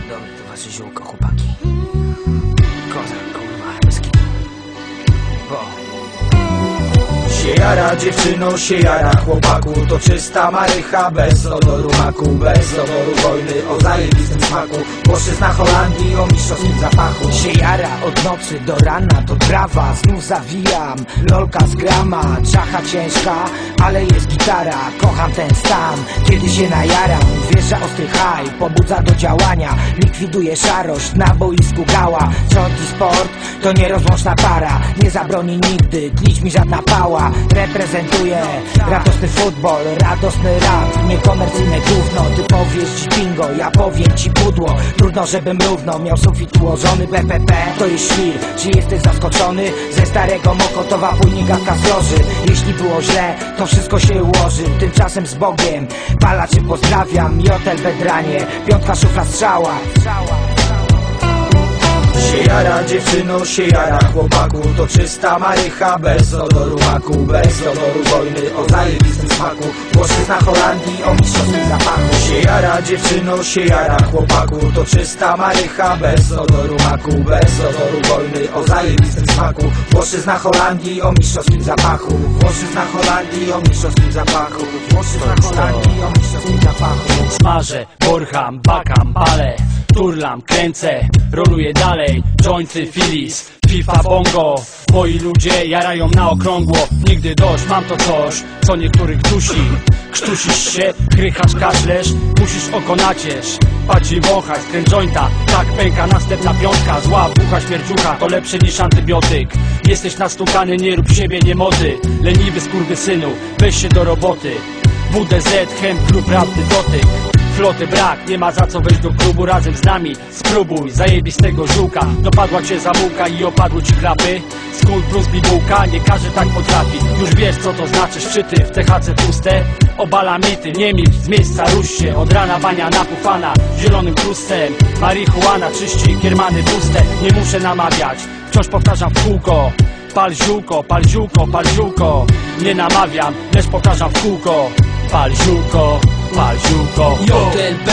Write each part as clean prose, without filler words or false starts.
Dobre to wasze ziółko, chłopaki. Kozak, kurwa, bez kitu. Się jara dziewczyno, się jara chłopaku, to czysta marycha, bez odoru maku, bez odoru wojny, o zajebistym smaku. Płaszczyzna Holandii o mistrzowskim zapachu. Się jara od nocy do rana, to trawa, znów zawijam, lolka z grama, czacha ciężka, ale jest gitara. Kocham ten stan, kiedy się najaram, wjeżdża ostry haj, pobudza do działania, likwiduje szarość, na boisku gała. Ciągi sport to nierozłączna para, nie zabroni nigdy, tlić mi żadna pała. Reprezentuję radosny futbol, radosny rap, niekomercyjne gówno. Ty powiesz ci bingo, ja powiem ci pudło. Trudno, żebym równo miał sufit ułożony. BPP to jest świr, czy jesteś zaskoczony? Ze starego Mokotowa płynie gawka z loży. Jeśli było źle, to wszystko się ułoży. Tymczasem z Bogiem, palaczy pozdrawiam. Jotel Bedranie, piątka szufla strzała. Się jara dziewczyno, się jara chłopaku, to czysta marycha, bez odoru maku, bez odoru wojny, o zajebistym smaku. Płaszczyzna Holandii o mistrzowskim zapachu. Się jara dziewczyno, się jara chłopaku, to czysta marycha, bez odoru maku, bez odoru wojny, o zajebistym smaku. Płaszczyzna Holandii o mistrzowskim zapachu. Płaszczyzna Holandii o mistrzowskim zapachu. Płaszczyzna Holandii o mistrzowskim zapachu. Smażę, borcham, bakam, palę, turlam, kręcę, roluję dalej. Jointy, Phillies, FIFA, bongo. Moi ludzie jarają na okrągło. Nigdy dość, mam to coś, co niektórych dusi. Krztusisz się, krychasz, kaszlesz, musisz oko naciesz. Patrz i wąchać, kręć jointa, tak pęka następna piątka. Zła bucha, śmierdziucha, to lepsze niż antybiotyk. Jesteś nastukany, nie rób siebie niemody. Leniwy skurwysynu, weź się do roboty. WDZ, Hemp, klub, rapty, dotyk. Floty brak, nie ma za co wejść do klubu razem z nami. Spróbuj zajebistego żółka. Dopadła cię zamułka i opadły ci klapy. Skół plus bibułka, nie każdy tak potrafi. Już wiesz co to znaczy szczyty w THC puste. Obala mity, nie milcz, z miejsca rusz się. Od rana bania napufana zielonym tłustem. Marihuana czyści kiermany puste. Nie muszę namawiać, wciąż powtarzam w kółko. Pal ziółko, pal ziółko, pal ziółko. Nie namawiam, lecz powtarzam w kółko. Pal ziółko, pal ziółko. JLB,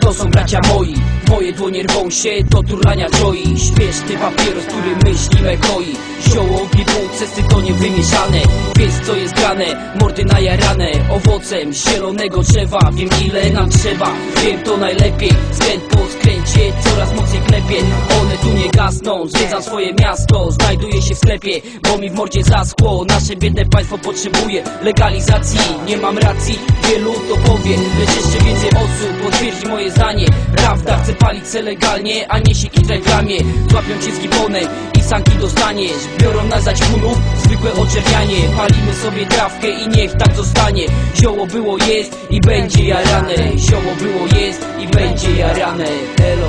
to są bracia moi. Moje dłonie rwą się do turlania joy. Śpieszny papieros, który myśli me koi. Zioło w bibułce, stytonie wymieszane. Wiesz co jest grane, mordy najarane owocem zielonego drzewa. Wiem ile nam trzeba, wiem to najlepiej. Skręt po skręcie, coraz mocniej klepie. One tu nie gasną, zwiedzam swoje miasto. Znajduję się w sklepie, bo mi w mordzie zaschło. Nasze biedne państwo potrzebuje legalizacji. Nie mam racji, wielu to powie, lecz jeszcze więcej osób potwierdzi moje zdanie. Prawda, chcę palić se legalnie, a nie się kitrać w ramię. Złapią cię z gibonem i sanki dostaniesz. Biorą nas za ćpunów, zwykłe oczernianie. Palimy sobie trawkę i niech tak zostanie. Zioło było, jest i będzie jarane. Zioło było, jest i będzie jarane. Hello.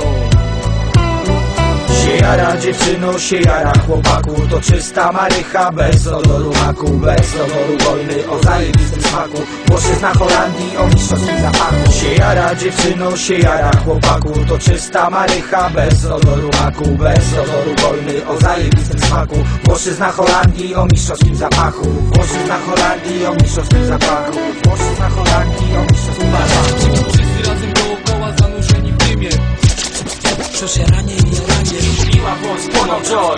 Się jara dziewczyno, się jara chłopaku, to czysta marycha, bez odoru maku, bez odoru wojny, o zajebistym smaku. Płaszczyzna Holandii o mistrzowskim zapachu. Się jara dziewczyno, się jara chłopaku, to czysta marycha, bez odoru maku, bez odoru wojny, o zajebistym smaku. Płaszczyzna Holandii o mistrzowskim zapachu. Płaszczyzna Holandii o mistrzowskim zapachu. Płaszczyzna Holandii o mistrzowskim zapachu. Wszyscy razem dookoła zanurzeni w dymie. Przecież jaranie i jaranie. Miła bądź spłonął joy.